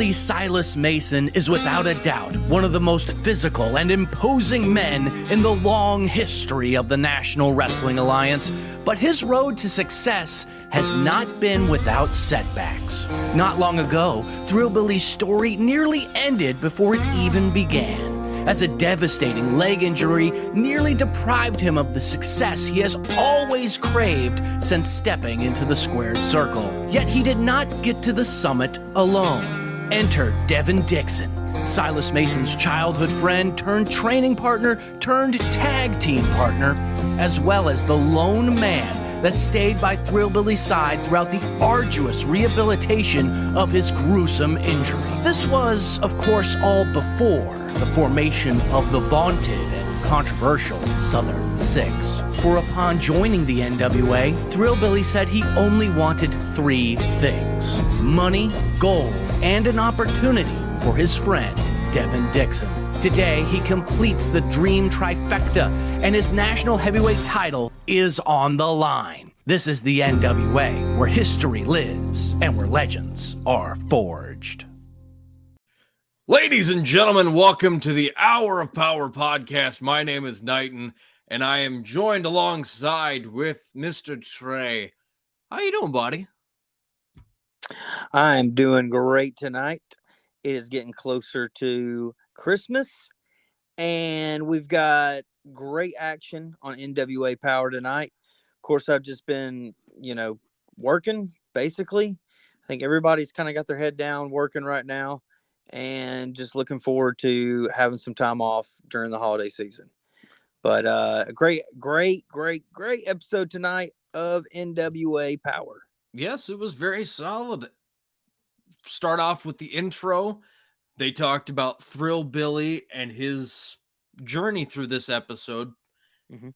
Bully Silas Mason is without a doubt one of the most physical and imposing men in the long history of the National Wrestling Alliance, but his road to success has not been without setbacks. Not long ago, Thrillbilly's story nearly ended before it even began, as a devastating leg injury nearly deprived him of the success he has always craved since stepping into the squared circle. Yet he did not get to the summit alone. Enter Devin Dixon, Silas Mason's childhood friend turned training partner turned tag team partner, as well as the lone man that stayed by Thrillbilly's side throughout the arduous rehabilitation of his gruesome injury. This was, of course, all before the formation of the vaunted and controversial Southern Six. For upon joining the NWA, Thrillbilly said he only wanted three things: money, gold, and an opportunity for his friend, Devin Dixon. Today, he completes the dream trifecta, and his national heavyweight title is on the line. This is the NWA, where history lives and where legends are forged. Ladies and gentlemen, welcome to the Hour of Power podcast. My name is Knighton, and I am joined alongside with Mr. Trey. How you doing, buddy? I'm doing great tonight. It is getting closer to Christmas, and we've got great action on NWA Power tonight. Of course, I've just been, working, basically. I think everybody's kind of got their head down working right now, and just looking forward to having some time off during the holiday season. But a great episode tonight of NWA Power. Yes, it was very solid. Start off with the intro. They talked about Thrillbilly and his journey through this episode.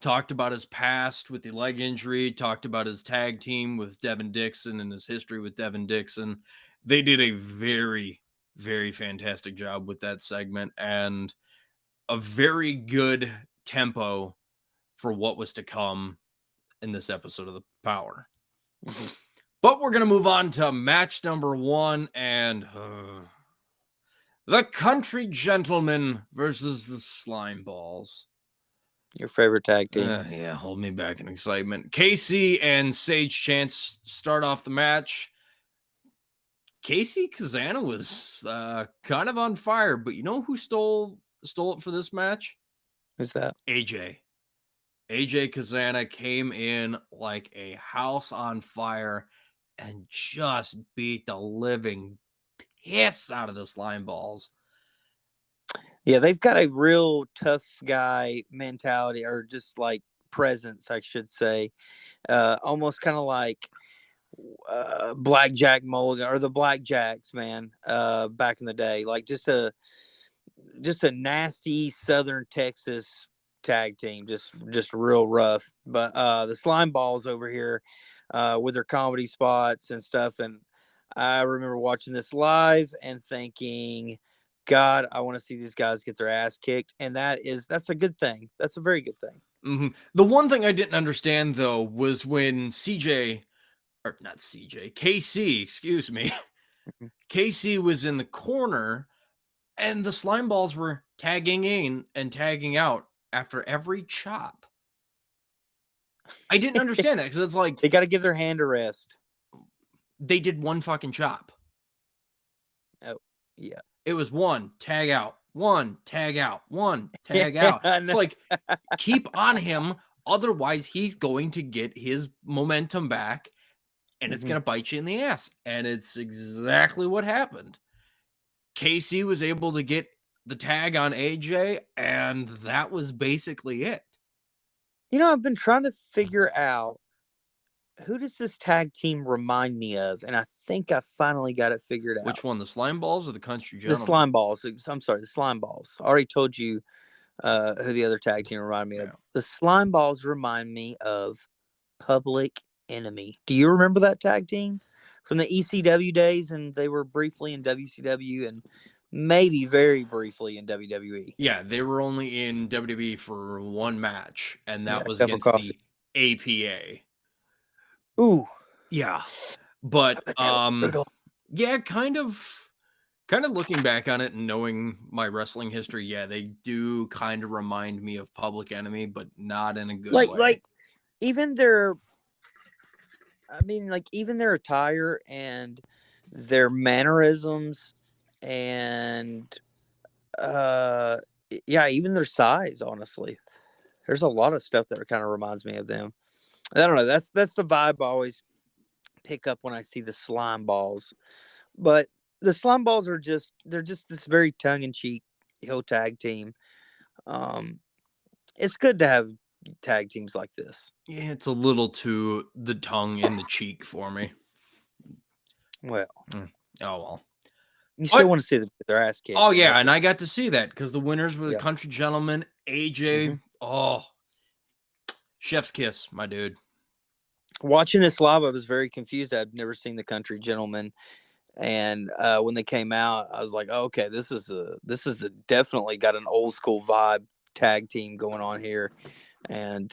Talked about his past with the leg injury. Talked about his tag team with Devin Dixon and his history with Devin Dixon. They did a very, very fantastic job with that segment and a very good tempo for what was to come in this episode of the Power. But we're going to move on to match number one, and the Country Gentlemen versus the Slime Balls. Your favorite tag team. Yeah, hold me back in excitement. Catie and Sage Chance start off the match. Casey Kazana was kind of on fire, but you know who stole it for this match? Who's that? AJ. AJ Kazana came in like a house on fire and just beat the living piss out of the Slime Balls. Yeah, they've got a real tough guy mentality, or just like presence, I should say. Almost kind of like Blackjack Mulligan or the Blackjacks, man, back in the day. Like just a nasty Southern Texas tag team, just real rough. But the Slime Balls over here with their comedy spots and stuff, and I remember watching this live and thinking, God, I want to see these guys get their ass kicked, and that's a good thing. That's a very good thing. Mm-hmm. The one thing I didn't understand though was when KC, excuse me, KC was in the corner, and the Slime Balls were tagging in and tagging out after every chop. I didn't understand that because it's like they got to give their hand a rest. They did one fucking chop. Oh, yeah. It was one tag out, one tag out, one tag out. It's like, keep on him. Otherwise, he's going to get his momentum back and it's going to bite you in the ass. And it's exactly what happened. Casey was able to get the tag on AJ, and that was basically it. I've been trying to figure out, who does this tag team remind me of? And I think I finally got it figured out. Which one, the Slime Balls or the Country Gentlemen? The Slime Balls. I'm sorry, the Slime Balls. I already told you who the other tag team reminded me of. The Slime Balls remind me of Public Enemy. Do you remember that tag team from the ECW days? And they were briefly in WCW and maybe very briefly in WWE. Yeah, they were only in WWE for one match, and that was against the APA. Ooh. Yeah. But yeah, kind of Kind of looking back on it and knowing my wrestling history, yeah, they do kind of remind me of Public Enemy, but not in a good way. Like even their, I mean, like even their attire and their mannerisms and yeah, even their size, honestly. There's a lot of stuff that kind of reminds me of them. I don't know. That's the vibe I always pick up when I see the slime balls. But the slime balls are they're just this very tongue in cheek heel tag team. It's good to have tag teams like this. Yeah, it's a little too the tongue in the cheek for me. Well, Oh well. you still want to see them get their ass kicked. Oh yeah, and I got to see that because the winners were the Yeah. Country Gentlemen, AJ. Mhm. Oh, chef's kiss, my dude. Watching this live, I was very confused. I'd never seen the Country Gentlemen, and when they came out, I was like, oh, "Okay, this is a definitely got an old school vibe tag team going on here." And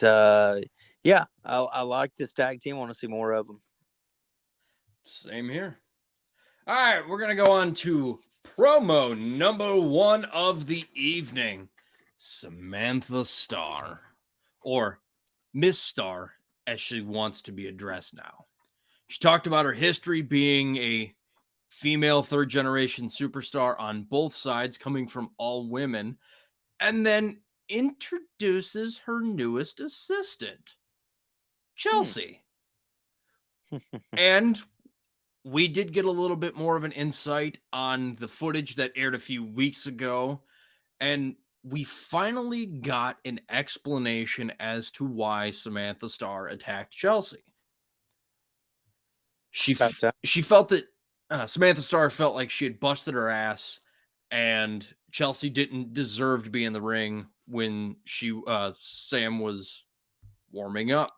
yeah, I like this tag team. I want to see more of them. Same here. All right, we're gonna go on to promo number 1 of the evening. Samantha Starr, or Miss Starr, as she wants to be addressed now. She talked about her history being a female third-generation superstar on both sides, coming from all women, and then introduces her newest assistant, Chelsea. And we did get a little bit more of an insight on the footage that aired a few weeks ago, and we finally got an explanation as to why Samantha Starr attacked Chelsea. She felt that Samantha Starr felt like she had busted her ass, and Chelsea didn't deserve to be in the ring when Sam was warming up,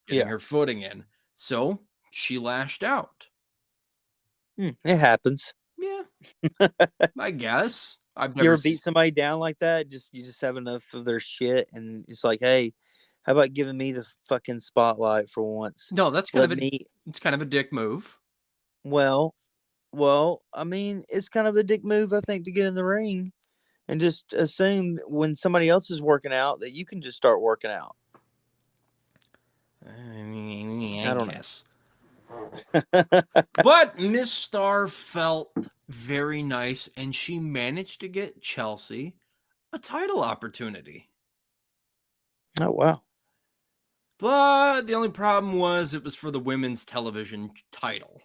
getting her footing in. So she lashed out. It happens. Yeah, I guess. You ever beat somebody down like that? You just have enough of their shit, and it's like, hey, how about giving me the fucking spotlight for once? No, that's it's kind of a dick move. Well, I mean, it's kind of a dick move, I think, to get in the ring and just assume when somebody else is working out that you can just start working out. I don't guess. But Miss Starr felt very nice, and she managed to get Chelsea a title opportunity. Oh, wow. But the only problem was it was for the women's television title.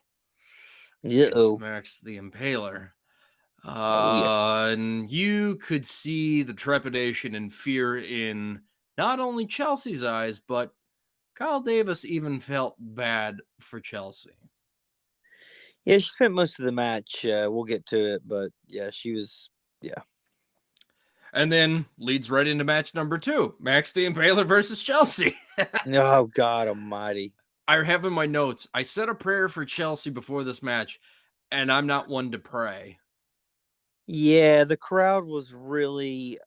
Yeah. Max the Impaler. And you could see the trepidation and fear in not only Chelsea's eyes, but Kyle Davis even felt bad for Chelsea. Yeah, she spent most of the match. We'll get to it, but yeah, she was, yeah. And then leads right into match number 2, Max the Impaler versus Chelsea. Oh, God almighty. I have in my notes, I said a prayer for Chelsea before this match, and I'm not one to pray. Yeah, the crowd was really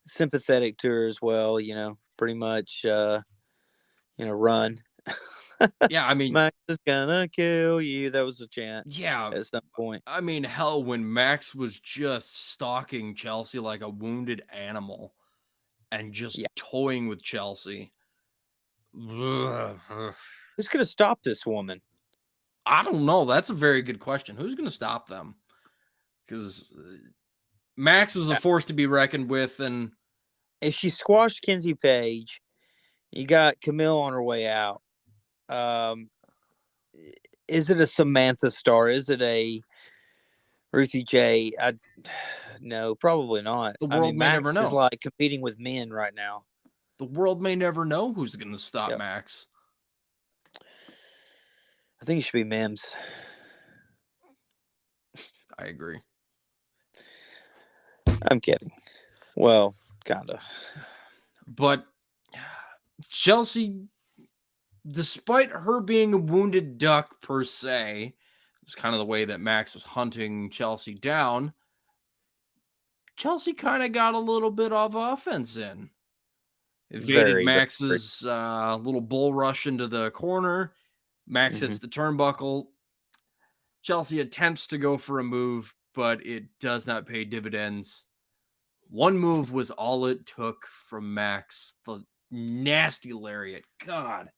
sympathetic to her as well, pretty much, run. Yeah, I mean, Max is gonna kill you. That was a chant. Yeah, at some point. I mean, hell, when Max was just stalking Chelsea like a wounded animal and just toying with Chelsea. Who's gonna stop this woman? I don't know. That's a very good question. Who's going to stop them? Because Max is a force to be reckoned with, and if she squashed Kenzie Page, you got Camille on her way out. Is it a Samantha Starr? Is it a Ruthie J? No, probably not. The world may never know. Is like competing with men right now. The world may never know who's going to stop Max. I think it should be Mims. I agree. I'm kidding. Well, kind of. But Chelsea, despite her being a wounded duck per se, it was kind of the way that Max was hunting Chelsea down. Chelsea kind of got a little bit of offense in. Evaded Max's little bull rush into the corner. Max hits the turnbuckle. Chelsea attempts to go for a move, but it does not pay dividends. One move was all it took from Max. The nasty lariat. God,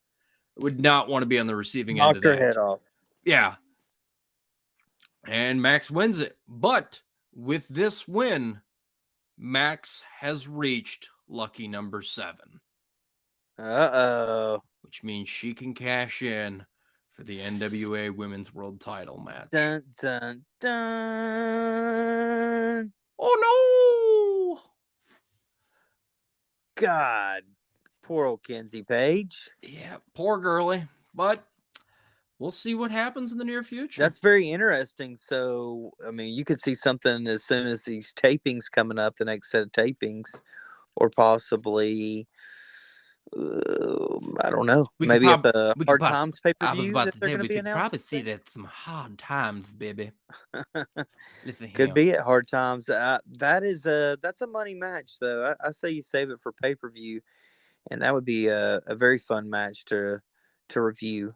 I would not want to be on the receiving end of Knocked her that. head off. Yeah. And Max wins it. But with this win, Max has reached lucky number 7. Uh-oh. Which means she can cash in for the NWA Women's World Title match. Dun, dun, dun. Oh, no! God. Poor old Kenzie Page. Yeah, poor girlie. But we'll see what happens in the near future. That's very interesting. So, I mean, you could see something as soon as these tapings coming up, the next set of tapings, or possibly, I don't know, maybe at the Hard Times pay-per-view that they're going to be announcing. Probably see that some Hard Times, baby. Listen Could here. be at Hard Times. That's a money match, though. I say you save it for pay-per-view, and that would be a very fun match to review.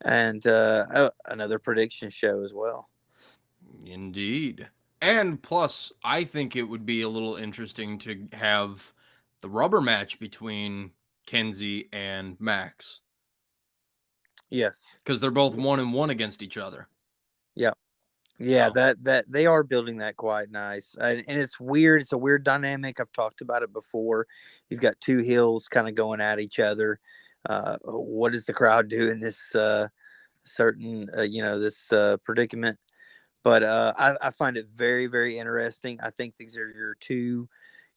And another prediction show as well. Indeed. And plus, I think it would be a little interesting to have the rubber match between Kenzie and Max. Yes. Because they're both 1-1 against each other. Yeah. Yeah, So. that they are building that quite nice. And it's weird. It's a weird dynamic. I've talked about it before. You've got two heels kind of going at each other. What does the crowd do in this certain, this predicament? But I find it very, very interesting. I think these are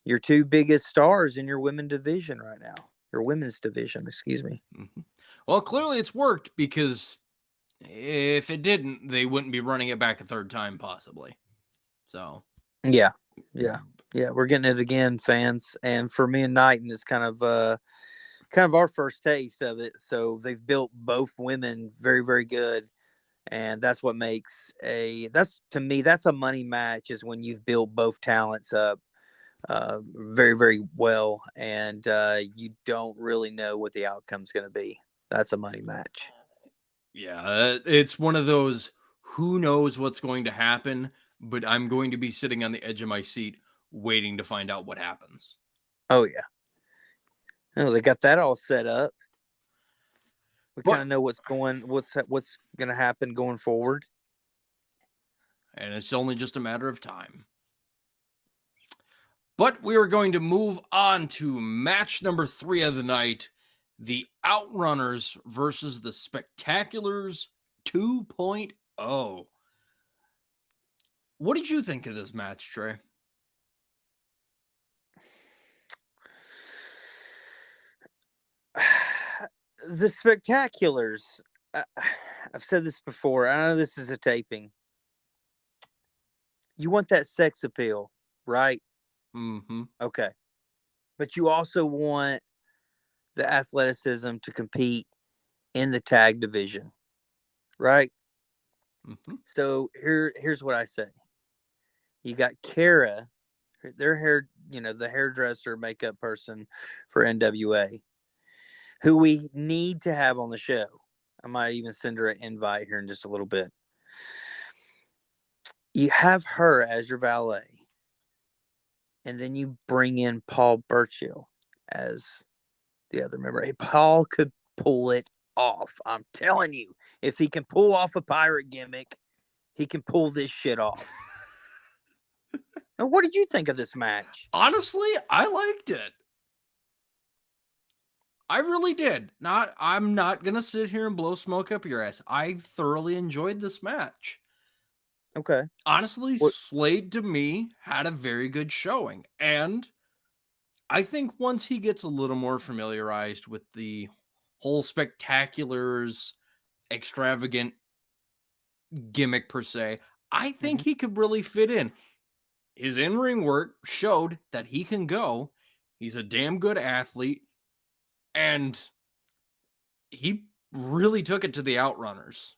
your two biggest stars in your women's division right now. Your women's division, excuse me. Mm-hmm. Well, clearly it's worked, because if it didn't, they wouldn't be running it back a third time, possibly. So. Yeah. We're getting it again, fans. And for me and Knighton, it's kind of our first taste of it. So they've built both women very, very good. And that's what makes that's a money match, is when you've built both talents up very, very well. And you don't really know what the outcome's going to be. That's a money match. Yeah, it's one of those, who knows what's going to happen, but I'm going to be sitting on the edge of my seat waiting to find out what happens. Oh, yeah. Oh, they got that all set up. We kind of know what's going to happen going forward. And it's only just a matter of time. But we are going to move on to match number 3 of the night. The Outrunners versus the Spectaculars 2.0. What did you think of this match, Trey? The Spectaculars, I've said this before. I know this is a taping. You want that sex appeal, right? Mm-hmm. Okay. But you also want the athleticism to compete in the tag division, right? Mm-hmm. So here's what I say. You got Kara, their hair, the hairdresser, makeup person for NWA, who we need to have on the show. I might even send her an invite here in just a little bit. You have her as your valet, and then you bring in Paul Burchill as the other member. Hey, Paul could pull it off. I'm telling you, if he can pull off a pirate gimmick, he can pull this shit off. Now, what did you think of this match? Honestly, I liked it. I really did. I'm not going to sit here and blow smoke up your ass. I thoroughly enjoyed this match. Okay. Honestly, Slade, to me, had a very good showing. And I think once he gets a little more familiarized with the whole Spectaculars extravagant gimmick per se, I think he could really fit in. His in-ring work showed that he can go. He's a damn good athlete. And he really took it to the Outrunners.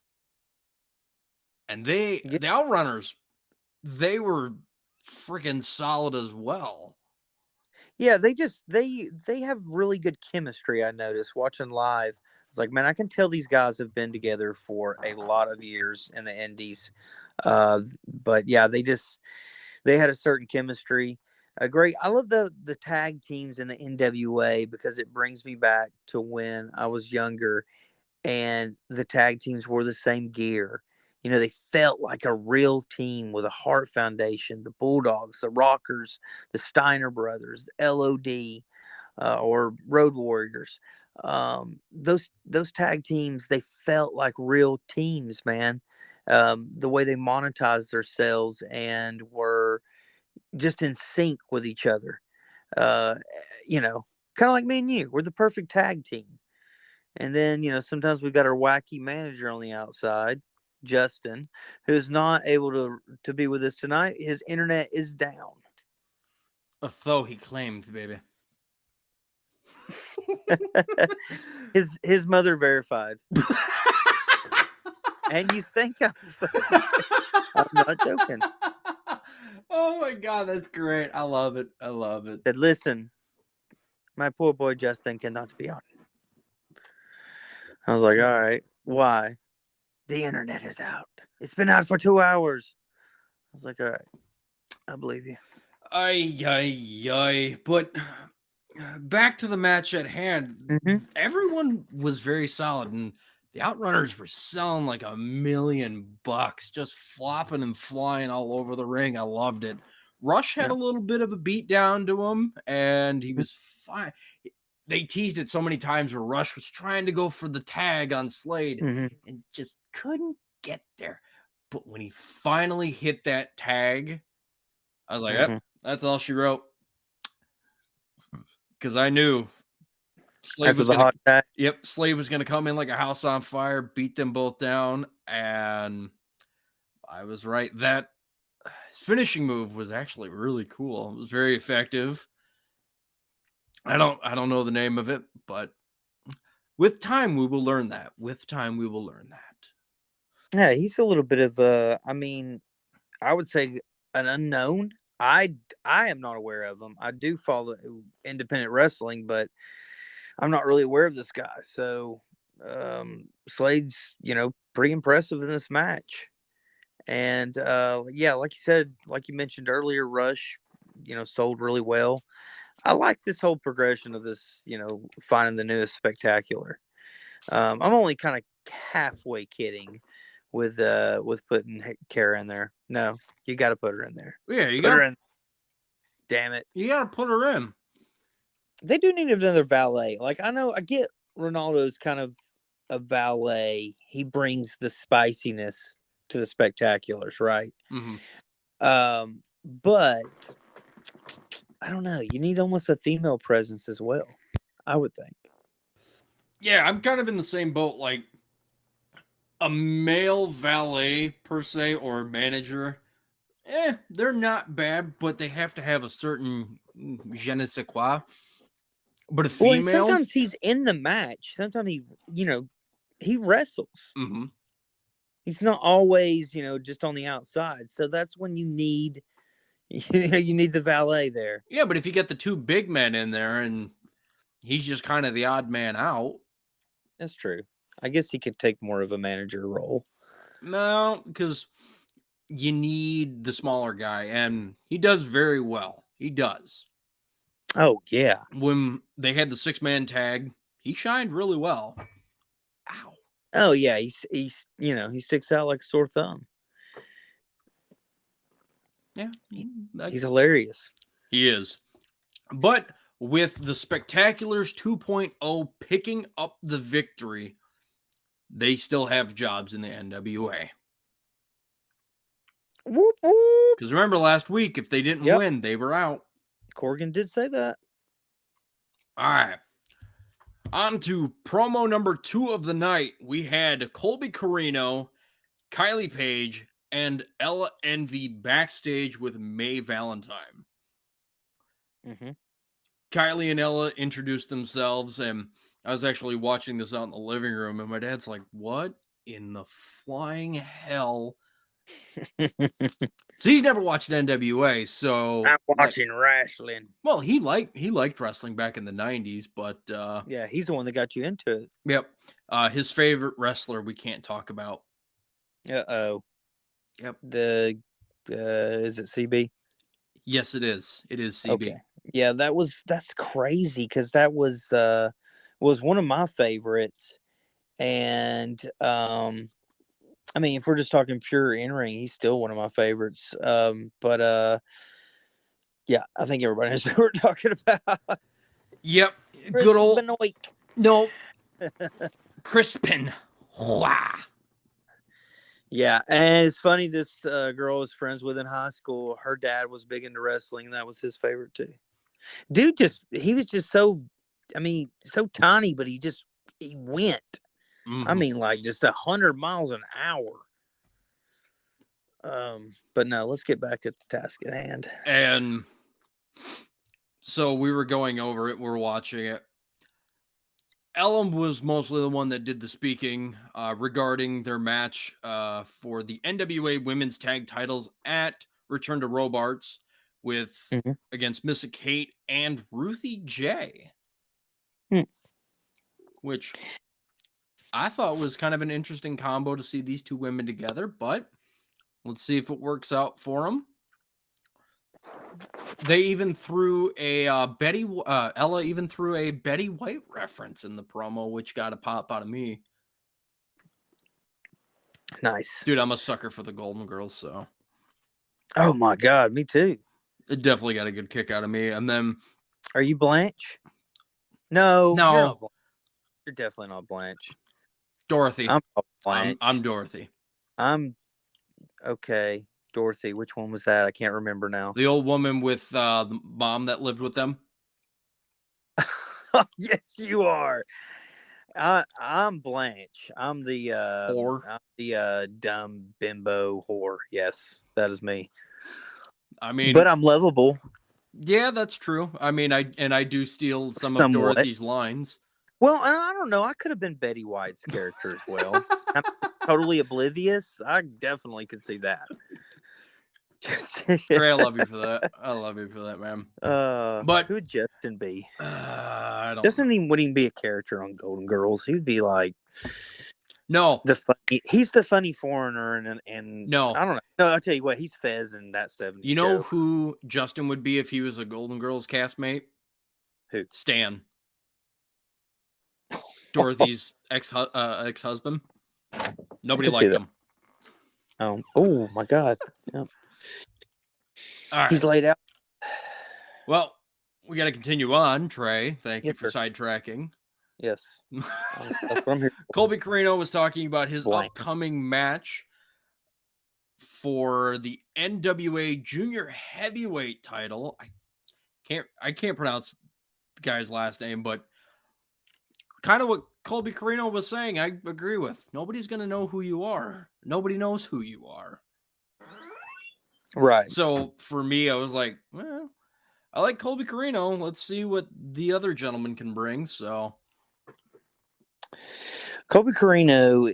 And the Outrunners, they were freaking solid as well. Yeah, they have really good chemistry. I noticed watching live It's like, man, I can tell these guys have been together for a lot of years in the Indies. But yeah, they had a certain chemistry. Great. I love the tag teams in the NWA because it brings me back to when I was younger and the tag teams wore the same gear. You know, they felt like a real team with a heart foundation. The Bulldogs, the Rockers, the Steiner Brothers, the LOD, or Road Warriors. Those tag teams, they felt like real teams, man. The way they monetized themselves and were just in sync with each other. Uh, you know, kind of like me and you. We're the perfect tag team. And then, sometimes we've got our wacky manager on the outside, Justin, who's not able to be with us tonight. His internet is down. Although he claimed, baby. his mother verified. And you think I'm not joking. Oh my God, that's great. I love it. Said, listen, my poor boy Justin cannot be on. I was like, all right, why? The internet is out. It's been out for 2 hours. I was like, all right, I believe you. Ay. But back to the match at hand. Mm-hmm. Everyone was very solid, and the Outrunners were selling like $1 million, just flopping and flying all over the ring. I loved it. Rush had a little bit of a beat down to him, and he was fine. They teased it so many times where Rush was trying to go for the tag on Slade and just couldn't get there. But when he finally hit that tag, I was like, yep, that's all she wrote. Because I knew Slade was going to, Slade was going to come in like a house on fire, beat them both down, and I was right. That his finishing move was actually really cool. It was very effective. I don't know the name of it, but with time we will learn that. Yeah, he's a little bit of I would say an unknown. I am not aware of him. I do follow independent wrestling, but I'm not really aware of this guy. So Slade's, pretty impressive in this match. And like you said, like you mentioned earlier, Rush, sold really well. I like this whole progression of this, finding the newest spectacular. I'm only kind of halfway kidding with putting Kara in there. No, you got to put her in there. Yeah, you got her in. Damn it, you got to put her in. They do need another valet. Like, I know, I get Ronaldo's kind of a valet. He brings the spiciness to the spectaculars, right? But I don't know. You need almost a female presence as well, I would think. Yeah, I'm kind of in the same boat. Like a male valet per se or manager, they're not bad, but they have to have a certain je ne sais quoi. But a female, sometimes he's in the match. Sometimes he wrestles. He's not always, just on the outside. So that's when you need the valet there. Yeah, but if you get the two big men in there and he's just kind of the odd man out. That's true. I guess he could take more of a manager role. No, because you need the smaller guy, and he does very well. He does. Oh, yeah. When they had the 6-man tag, he shined really well. Ow. Oh, yeah. He's he sticks out like a sore thumb. Yeah. He's hilarious. He is. But with the Spectaculars 2.0 picking up the victory, they still have jobs in the NWA. Whoop, whoop. Because remember last week, if they didn't win, they were out. Corgan did say that. All right. On to promo number 2 of the night. We had Colby Carino, Kylie Page, and Ella Envy backstage with May Valentine. Kylie and Ella introduced themselves, and I was actually watching this out in the living room, and my dad's like, what in the flying hell So he's never watched NWA, so I'm watching wrestling. well, he liked wrestling back in the 90s, but Yeah, he's the one that got you into it. yep. His favorite wrestler we can't talk about. Uh-oh. Yep. Is it CB? Yes, it is. It is CB. Okay. Yeah, that's crazy because that was one of my favorites. And I mean, if we're just talking pure in-ring, he's still one of my favorites. But yeah, I think everybody knows what we're talking about. Yep. Chris Good old Benoit. no. Crispin. Wow. Yeah, and it's funny. This girl I was friends with in high school. Her dad was big into wrestling, and that was his favorite too. Dude, he was just so, I mean, so tiny, but he went. I mean, like just 100 miles an hour. But no, let's get back at the task at hand. And so we were going over it. We're watching it. Ellen was mostly the one that did the speaking regarding their match for the NWA Women's Tag Titles at Return to Robarts with against Missa Kate and Ruthie J, which I thought was kind of an interesting combo to see these two women together. But let's see if it works out for them. They even threw a Ella even threw a Betty White reference in the promo, which got a pop out of me. Nice. Dude, I'm a sucker for the Golden Girls, so. Oh my God, me too. It definitely got a good kick out of me. And then. Are you Blanche? No. No. You're not Blanche. You're definitely not Blanche. Dorothy. I'm Blanche. I'm Dorothy. I'm okay. Dorothy. Which one was that? I can't remember now. The old woman with the mom that lived with them. Yes, you are. I'm Blanche. I'm the whore. I'm the dumb bimbo whore. Yes, that is me. I mean, but I'm lovable. Yeah, that's true. I mean, I do steal some of Dorothy's lines. Well, I don't know. I could have been Betty White's character as well. I'm totally oblivious. I definitely could see that. Trey, I love you for that. I love you for that, man. But who would Justin be? I don't. Justin wouldn't even be a character on Golden Girls. He'd be like, no, he's the funny foreigner, and no, I don't know. No, I'll tell you what, he's Fez in that 70s. You know who Justin would be if he was a Golden Girls castmate? Who? Stan. Dorothy's ex-husband. Nobody liked him. Oh my God. Yeah. All right. He's laid out. Well, we got to continue on, Trey. Thank you for sidetracking. Yes. That's what I'm here for. Colby Corino was talking about his upcoming match for the NWA Junior Heavyweight title. I can't pronounce the guy's last name, but kind of what Colby Corino was saying, I agree with. Nobody's going to know who you are. Nobody knows who you are. Right. So for me, I was like, well, I like Colby Corino. Let's see what the other gentleman can bring. So Colby Corino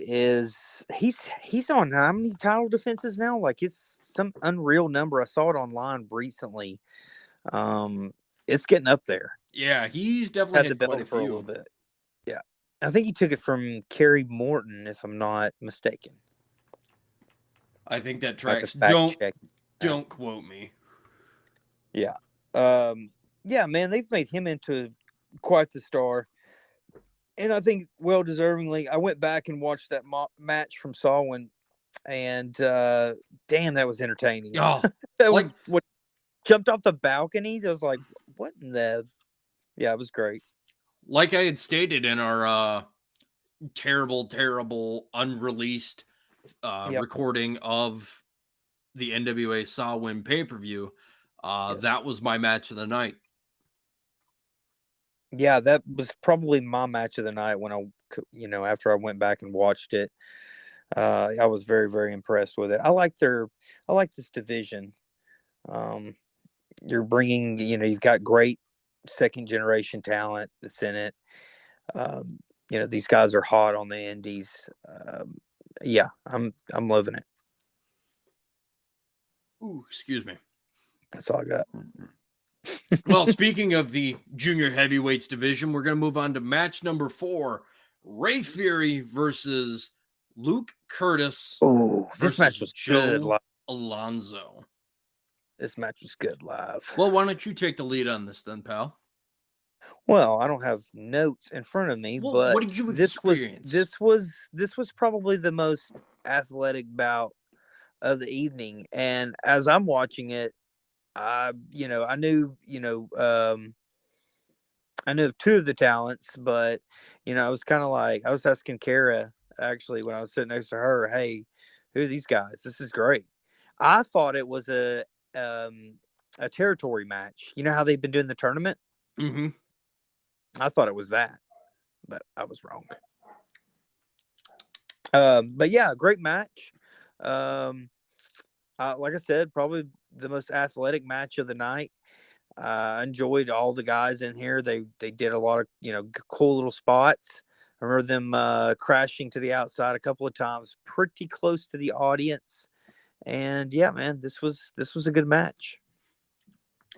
he's on how many title defenses now? Like it's some unreal number. I saw it online recently. It's getting up there. Yeah, he's definitely had the belt for a little bit. Yeah, I think he took it from Kerry Morton, if I'm not mistaken. I think that tracks. Don't quote me. Yeah. Yeah, man, they've made him into quite the star. And I think well deservingly. I went back and watched that match from Samhain, and damn, that was entertaining. Oh, what jumped off the balcony? I was like, what in the? Yeah, it was great. Like I had stated in our terrible unreleased recording of the NWA Samhain pay-per-view, that was my match of the night. Yeah, that was probably my match of the night when after I went back and watched it. I was very, very impressed with it. I like this division. You're bringing, you've got great second generation talent that's in it. These guys are hot on the indies. Yeah, I'm loving it. Ooh, excuse me. That's all I got. Well, speaking of the junior heavyweights division, we're going to move on to match number 4. Ray Fury versus Luke Curtis Oh, this versus match was good Joe live. Alonzo. This match was good live. Well, why don't you take the lead on this then, pal? Well, I don't have notes in front of me, Well, but what did you this was experience? probably the most athletic bout of the evening. And as I'm watching it, I knew I knew of 2 of the talents, but I was kind of like I was asking Kara actually when I was sitting next to her, hey, who are these guys? This is great. I thought it was a territory match. You know how they've been doing the tournament? Mm-hmm. I thought it was that, but I was wrong. But yeah, great match. Like I said, probably the most athletic match of the night. I enjoyed all the guys in here. They did a lot of cool little spots. I remember them crashing to the outside a couple of times, pretty close to the audience. And yeah, man, this was a good match.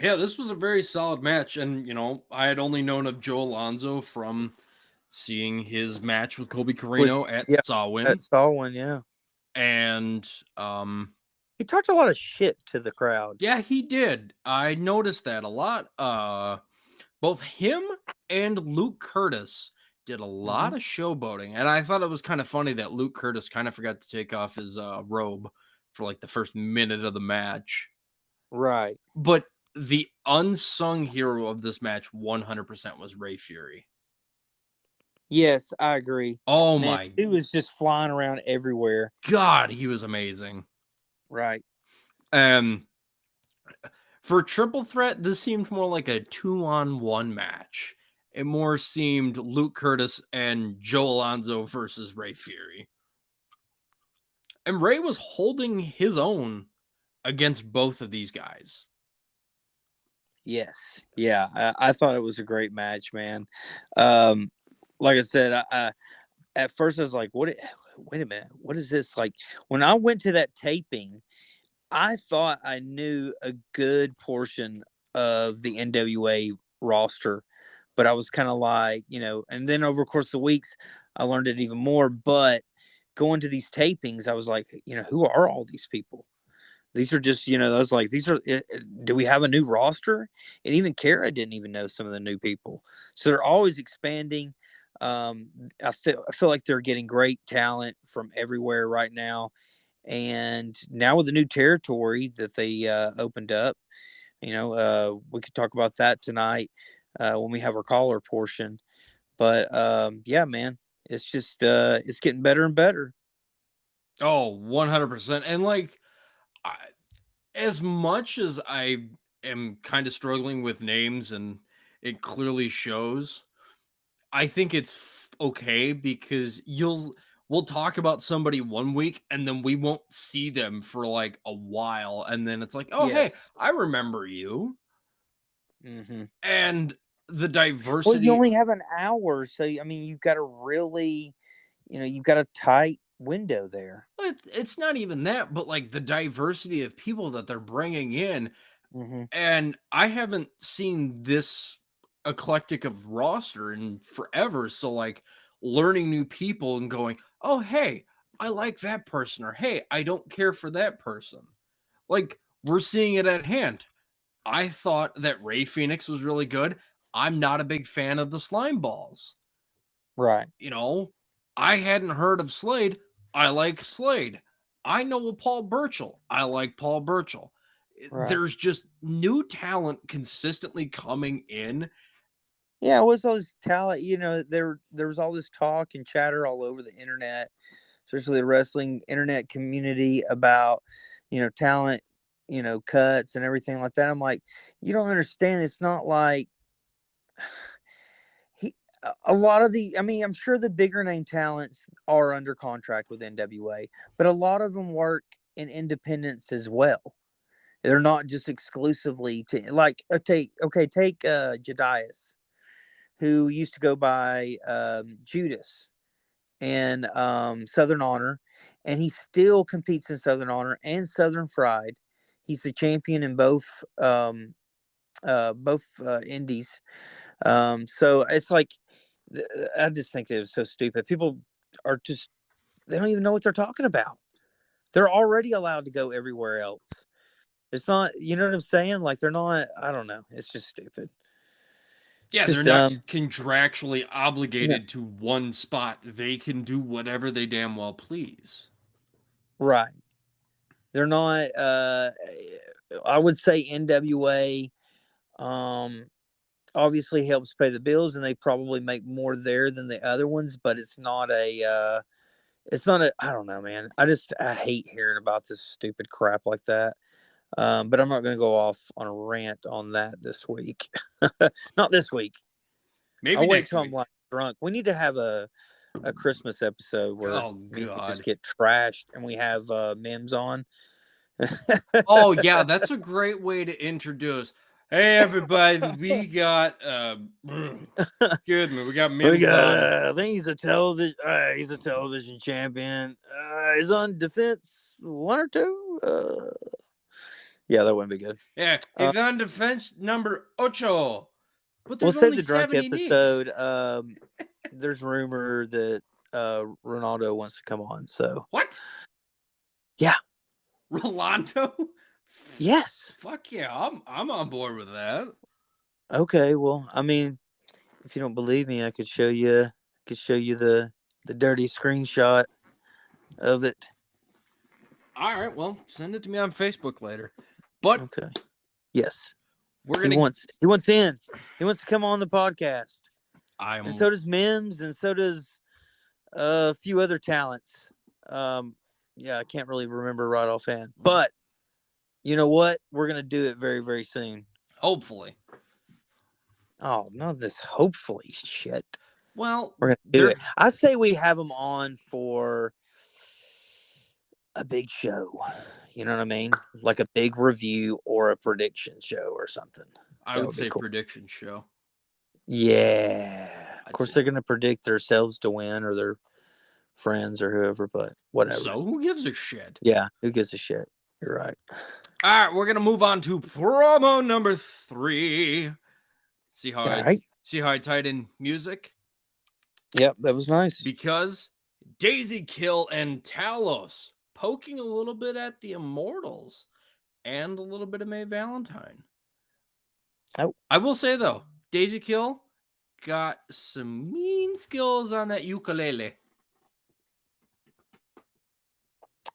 Yeah, this was a very solid match. And, I had only known of Joe Alonzo from seeing his match with Colby Carino at Sawin. At Sawin, yeah. And he talked a lot of shit to the crowd. Yeah, he did. I noticed that a lot. Both him and Luke Curtis did a lot of showboating. And I thought it was kind of funny that Luke Curtis kind of forgot to take off his robe for like the first minute of the match. Right. But the unsung hero of this match 100% was Ray Fury. Yes, I agree. Oh Man, my. he was just flying around everywhere. God, he was amazing. Right. For Triple Threat, this seemed more like a 2-on-1 match. It more seemed Luke Curtis and Joe Alonzo versus Ray Fury. And Ray was holding his own against both of these guys. Yes. Yeah. I thought it was a great match, man. Like I said, I at first I was like, wait a minute. What is this? Like when I went to that taping, I thought I knew a good portion of the NWA roster, but I was kind of like, and then over the course of the weeks, I learned it even more. But going to these tapings, I was like, who are all these people? These are just, I was like, do we have a new roster? And even Kara didn't even know some of the new people. So they're always expanding. I feel like they're getting great talent from everywhere right now. And now with the new territory that they opened up, we could talk about that tonight when we have our caller portion. But yeah, man, it's just it's getting better and better. Oh, 100%. And as much as I am kind of struggling with names and it clearly shows, I think it's okay because we'll talk about somebody one week and then we won't see them for like a while. And then it's like, oh, yes. Hey, I remember you. Mm-hmm. And the diversity. Well, you only have an hour. So, I mean, you've got a really, you've got a tight window there. It's not even that, but like the diversity of people that they're bringing in. Mm-hmm. And I haven't seen this eclectic of roster in forever. So like learning new people and going, oh, hey, I like that person, or hey, I don't care for that person. Like we're seeing it at hand. I thought that Ray Phoenix was really good. I'm not a big fan of the slime balls. Right. I hadn't heard of Slade. I like Slade. I know a Paul Burchill. I like Paul Burchill. Right. There's just new talent consistently coming in. Yeah, it was all this talent. There was all this talk and chatter all over the internet, especially the wrestling internet community about, talent, cuts and everything like that. I'm like, you don't understand. It's not like a lot of I'm sure the bigger name talents are under contract with NWA, but a lot of them work in independence as well. They're not just exclusively to take Jedias, who used to go by Judas and Southern Honor, and he still competes in Southern Honor and Southern Fried. He's the champion in both indies. So it's like, I just think that it's so stupid. People are just, they don't even know what they're talking about. They're already allowed to go everywhere else. It's not, you know what I'm saying? Like, they're not, I don't know. It's just stupid. Yeah, It's they're just, not contractually yeah, obligated to one spot. They can do whatever they damn well please. right. They're not, I would say NWA, obviously helps pay the bills, and they probably make more there than the other ones, but it's not a, I don't know, man. I hate hearing about this stupid crap like that. But I'm not going to go off on a rant on that this week. Not this week. Maybe I'll wait next till week. I'm like drunk. We need to have a Christmas episode where Oh, we God. just get trashed and we have Mims on. Oh, yeah, that's a great way to introduce. Hey, everybody, we got, excuse me, we got We Mims got, on. I think he's a television champion. He's on Defense 1 or 2. Yeah, that wouldn't be good. Yeah, he's on defense number 8. But We'll there's save only the drunk 70 needs. episode. There's rumor that Ronaldo wants to come on. So What? yeah, Rolando? yes. Fuck yeah, I'm on board with that. Okay, well, I mean, if you don't believe me, I could show you. The dirty screenshot of it. All right, well, send it to me on Facebook later. But Okay. Yes. we're He gonna. wants in. He wants to come on the podcast. And so does Mims, and so does a few other talents. Yeah, I can't really remember right offhand, but you know what? We're gonna do it very, very soon. Hopefully. Oh, no, this hopefully shit. Well, We're gonna do it. I say we have them on for a big show. You know what I mean? Like a big review or a prediction show or something. I would say cool. Prediction show. Yeah. Of course, they're going to predict themselves to win or their friends or whoever, but whatever. So who gives a shit? Yeah, who gives a shit? You're right. All right, we're going to move on to promo number 3. See how I tied in music? Yep, that was nice. Because Daisy Kill and Talos poking a little bit at the Immortals and a little bit of Mae Valentine. Oh. I will say, though, Daisy Kill got some mean skills on that ukulele.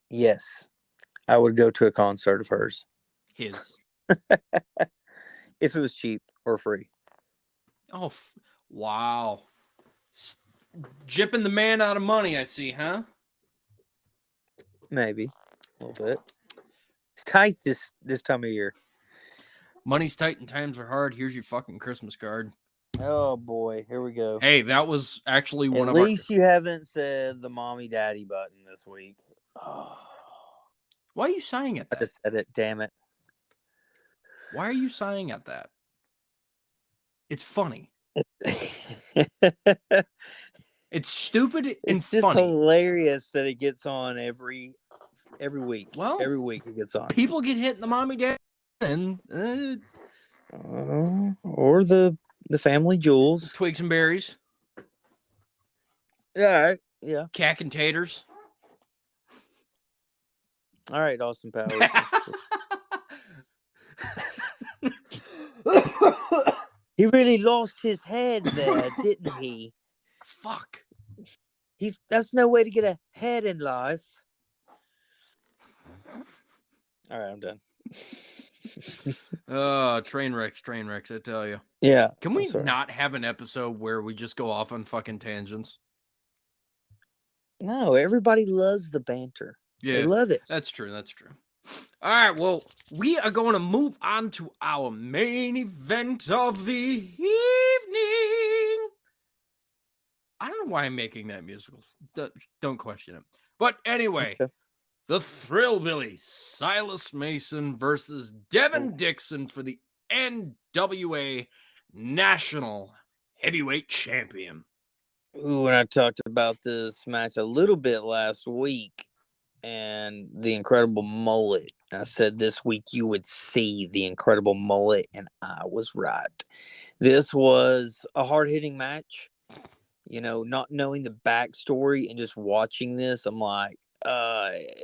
Yes. I would go to a concert of hers. His. If it was cheap or free. Oh, wow. Jipping the man out of money, I see, huh? Maybe. A little bit. It's tight this time of year. Money's tight and times are hard. Here's your fucking Christmas card. Oh, boy. Here we go. Hey, that was actually one of our... At least you haven't said the mommy daddy button this week. Oh. Why are you sighing at that? I just said it. Damn it. Why are you sighing at that? It's funny. It's stupid and it's just funny. Hilarious that it gets on every week. Well, every week it gets on. People get hit in the mommy daddy and or the family jewels, twigs and berries. Yeah, yeah. Cack and taters. All right, Austin Powers. He really lost his head there, didn't he? Fuck. That's no way to get ahead in life. All right, I'm done. Train wrecks, I tell you. Yeah. Can we not have an episode where we just go off on fucking tangents? No, everybody loves the banter. Yeah, they love it. That's true. All right, well, we are going to move on to our main event of the evening. I don't know why I'm making that musical. Don't question it. But anyway, the Thrillbilly, Silas Mason versus Devin Dixon for the NWA National Heavyweight Champion. Ooh, and I talked about this match a little bit last week. And the incredible mullet. I said this week you would see the incredible mullet, and I was right. This was a hard-hitting match. Not knowing the backstory and just watching this, I'm like,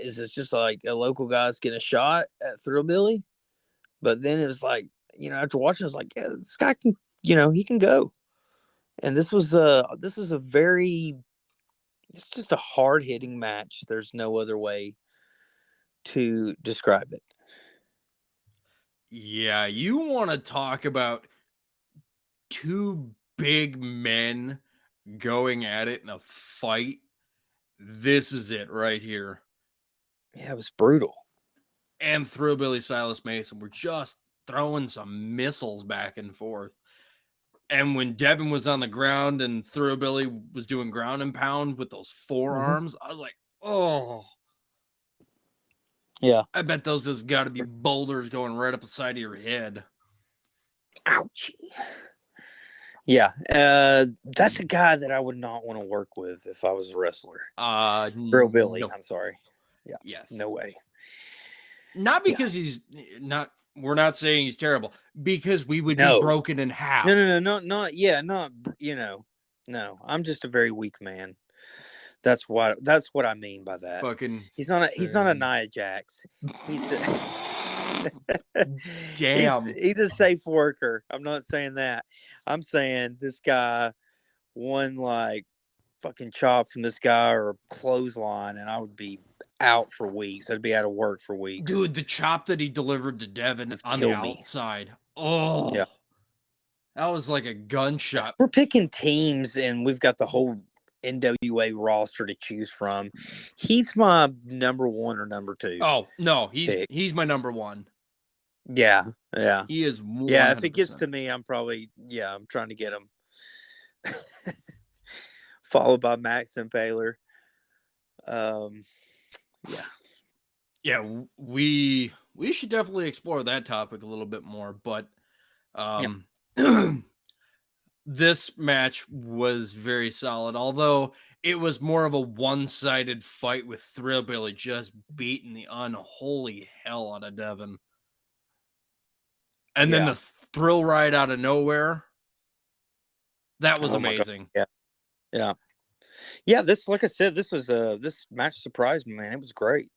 is this just like a local guy's getting a shot at Thrillbilly? But then it was like, after watching, I was like, yeah, this guy can, he can go. And this was a very, it's just a hard hitting match. There's no other way to describe it. Yeah, you want to talk about two big men going at it in a fight? This is it right here. Yeah, it was brutal. And Thrillbilly Silas Mason were just throwing some missiles back and forth. And when Devin was on the ground and Thrillbilly was doing ground and pound with those forearms, I was like, oh. Yeah. I bet those just got to be boulders going right up the side of your head. Ouchie. Yeah. That's a guy that I would not want to work with if I was a wrestler. Thrillbilly. No. I'm sorry. Yeah. Yes. No way. Not because he's not. We're not saying he's terrible, because we would be broken in half. No, not. No. I'm just a very weak man. That's what I mean by that. Fucking. He's not a Nia Jax. Damn. He's a safe worker. I'm not saying that. I'm saying this guy, one like fucking chop from this guy or clothesline, and I would be out for weeks. I'd be out of work for weeks. Dude, the chop that he delivered to Devin on the outside. Oh, yeah. That was like a gunshot. We're picking teams, and we've got the whole NWA roster to choose from. He's my number one or number two. Oh, no, he's my number one. Yeah. He is 100%. Yeah, if it gets to me, I'm trying to get him. Followed by Max and Baylor. Yeah, we should definitely explore that topic a little bit more, but this match was very solid, although it was more of a one-sided fight with Thrillbilly just beating the unholy hell out of Devin. And then the thrill ride out of nowhere, that was amazing. Yeah, this, like I said, this match surprised me, man. It was great.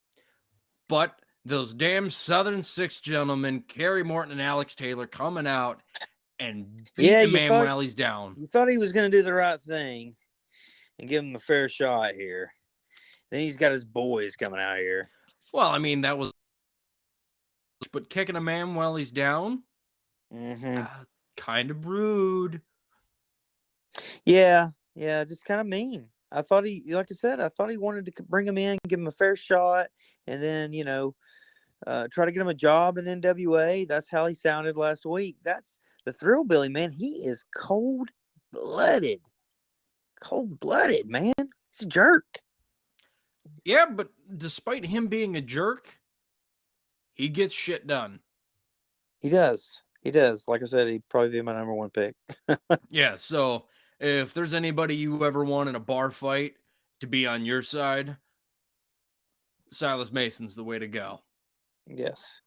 But those damn Southern Six gentlemen, Kerry Morton and Alex Taylor, coming out and beat the man while he's down. You thought he was going to do the right thing and give him a fair shot here. Then he's got his boys coming out here. Well, I mean, that was... But kicking a man while he's down? Kind of rude. Yeah, just kind of mean. I thought he wanted to bring him in, give him a fair shot, and then, try to get him a job in NWA. That's how he sounded last week. That's the Thrillbilly, man. He is cold-blooded. Cold-blooded, man. He's a jerk. Yeah, but despite him being a jerk, he gets shit done. He does. Like I said, he'd probably be my number one pick. Yeah, so... If there's anybody you ever want in a bar fight to be on your side, Silas Mason's the way to go. Yes.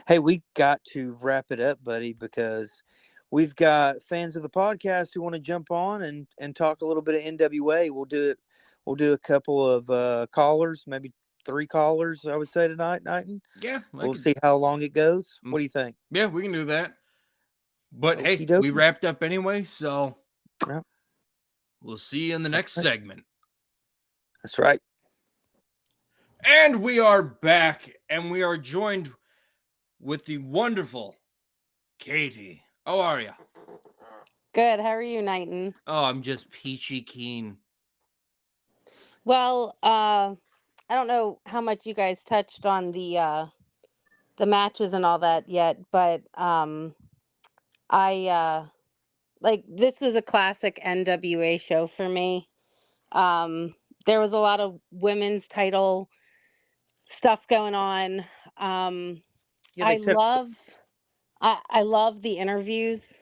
Hey, we got to wrap it up, buddy, because we've got fans of the podcast who want to jump on and talk a little bit of NWA. We'll do a couple of callers, maybe 3 callers, I would say, tonight, Knighton. Yeah. We'll see how long it goes. What do you think? Yeah, we can do that. But Okey hey, dokey. we wrapped up anyway, so... Yep. We'll see you in the next segment. That's right. And we are back, and we are joined with the wonderful Catie. How are you? Good. How are you, Knighton? Oh, I'm just peachy keen. Well, I don't know how much you guys touched on the matches and all that yet, but this was a classic NWA show for me. There was a lot of women's title stuff going on. I love the interviews,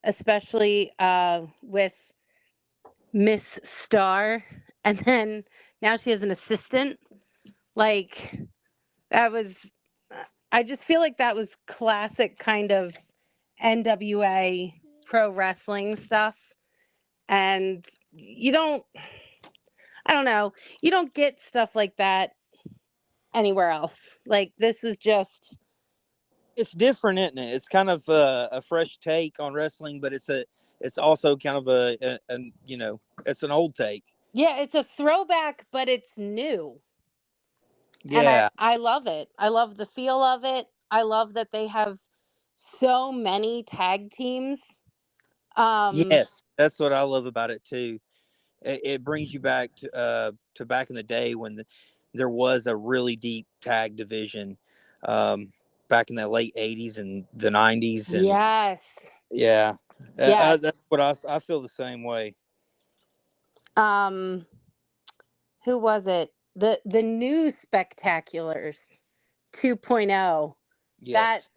especially with Miss Star, and then now she has an assistant. Like, that was I just feel like that was classic kind of NWA pro wrestling stuff. And I don't know, you don't get stuff like that anywhere else. Like, this was just, It's different, isn't it? It's kind of a fresh take on wrestling, but it's also kind of a it's an old take. yeah, it's a throwback, but it's new. And Yeah. I love it. I love the feel of it. I love that they have so many tag teams. Yes, that's what I love about it too. It brings you back to back in the day when there was a really deep tag division, back in the late '80s and the '90s, and Yes. yeah, Yes. that's what I feel the same way. Who was it? The new Spectaculars 2.0. That Yes.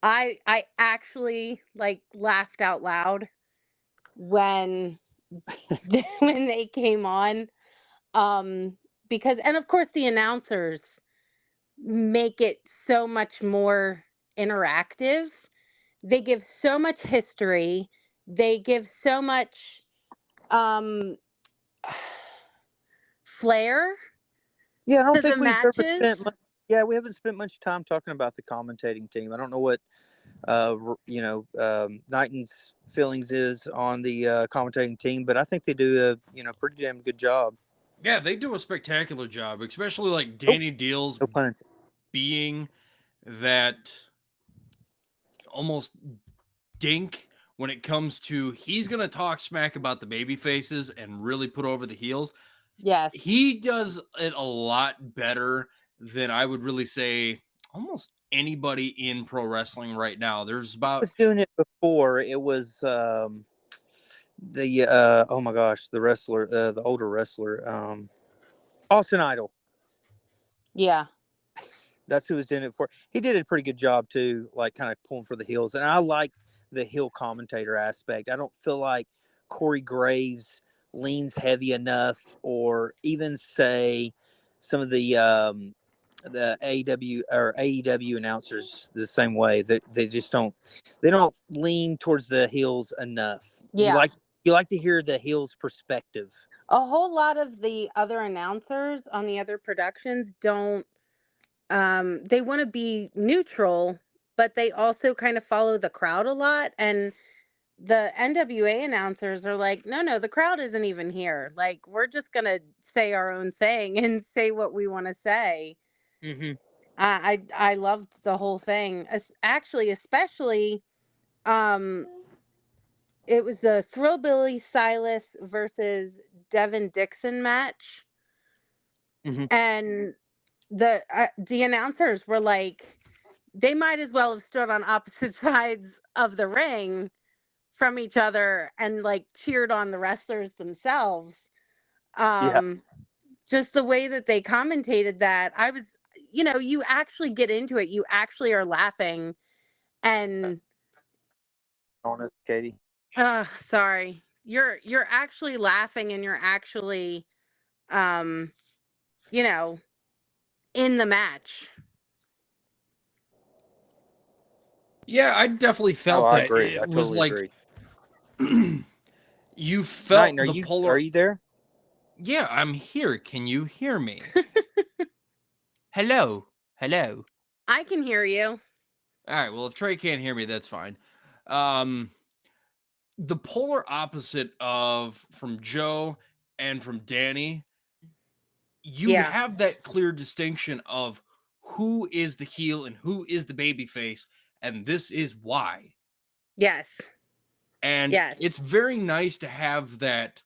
I actually like laughed out loud when when they came on. Because, and of course the announcers make it so much more interactive. They give so much history. They give so much um flair Yeah, I don't to the think we've ever matches. spent much. Yeah, we haven't spent much time talking about the commentating team. I don't know what Knighton's feelings is on the commentating team, but I think they do a pretty damn good job. Yeah, they do a spectacular job, especially like Oh, Danny Deal's no pun intended. being that almost dink when it comes to he's going to talk smack about the baby faces and really put over the heels. Yes. He does it a lot better than I would really say almost anybody in pro wrestling right now. There's I about was doing it before. It was the oh my gosh, the wrestler, the older wrestler, Austin Idol. Yeah. That's who was doing it for. He did a pretty good job too, like kind of pulling for the heels. And I like the heel commentator aspect. I don't feel like Corey Graves leans heavy enough, or even say some of the AEW or AEW announcers the same way. That they just don't lean towards the heels enough. Yeah. You like to hear the heels perspective. A whole lot of the other announcers on the other productions don't they want to be neutral, but they also kind of follow the crowd a lot. And the NWA announcers are like, no, the crowd isn't even here. Like, we're just gonna say our own thing and say what we want to say. Mm-hmm. I loved the whole thing. Actually, especially it was the Thrillbilly Silas versus Devin Dixon match, Mm-hmm. and the announcers were like, they might as well have stood on opposite sides of the ring from each other and like cheered on the wrestlers themselves. Yeah. Just the way that they commentated that, I was, you actually get into it. You actually are laughing, and Honest, Katie. sorry, you're actually laughing, and you're actually, um, you know, in the match. yeah, I definitely Oh, felt I that agree. I it was totally like agree. you Knighton, felt the polar. are you there? Yeah, I'm here. Can you hear me? Hello. I can hear you. All right. Well, if Trey can't hear me, that's fine. Um, the polar opposite of from Joe and from Danny, you Yeah. have that clear distinction of who is the heel and who is the baby face, and this is why. Yes. And Yes. it's very nice to have that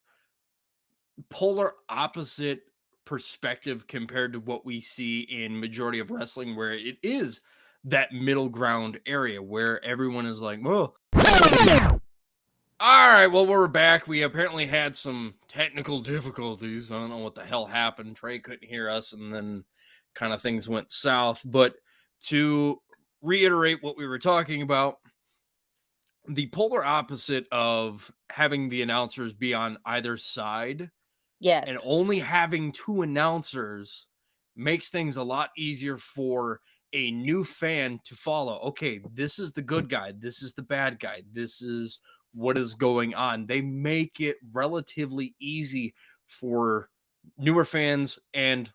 polar opposite perspective compared to what we see in majority of wrestling, where it is that middle ground area where everyone is like, well, all right, well, we're back. We apparently had some technical difficulties. I don't know what the hell happened. Trey couldn't hear us, and then kind of things went south. But to reiterate what we were talking about, the polar opposite of having the announcers be on either side Yes. and only having two announcers makes things a lot easier for a new fan to follow. Okay, this is the good guy. This is the bad guy. This is what is going on. They make it relatively easy for newer fans and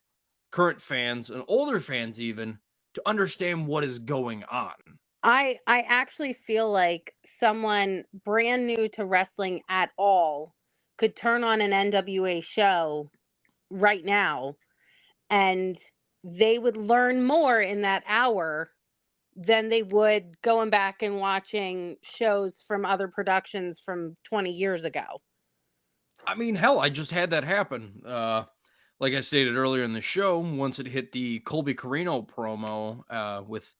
current fans and older fans even to understand what is going on. I actually feel like someone brand new to wrestling at all could turn on an NWA show right now and they would learn more in that hour than they would going back and watching shows from other productions from 20 years ago. I mean, hell, I just had that happen. Like I stated earlier in the show, once it hit the Colby Carino promo with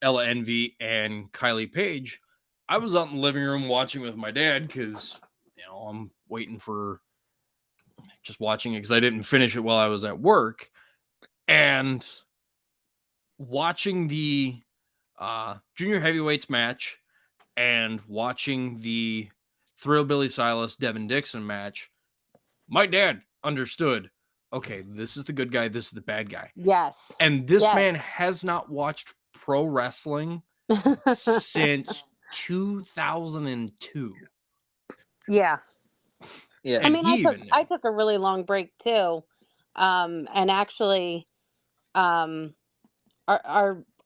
Ella Envy and Kylie Page, I was out in the living room watching with my dad because, I'm waiting for just watching it because I didn't finish it while I was at work. And watching the junior heavyweights match and watching the Thrill Billy Silas Devin Dixon match, my dad understood, okay, this is the good guy, this is the bad guy. Yes. And this man has not watched pro wrestling since 2002. Yeah. Yeah. I mean, I took a really long break too. And actually, our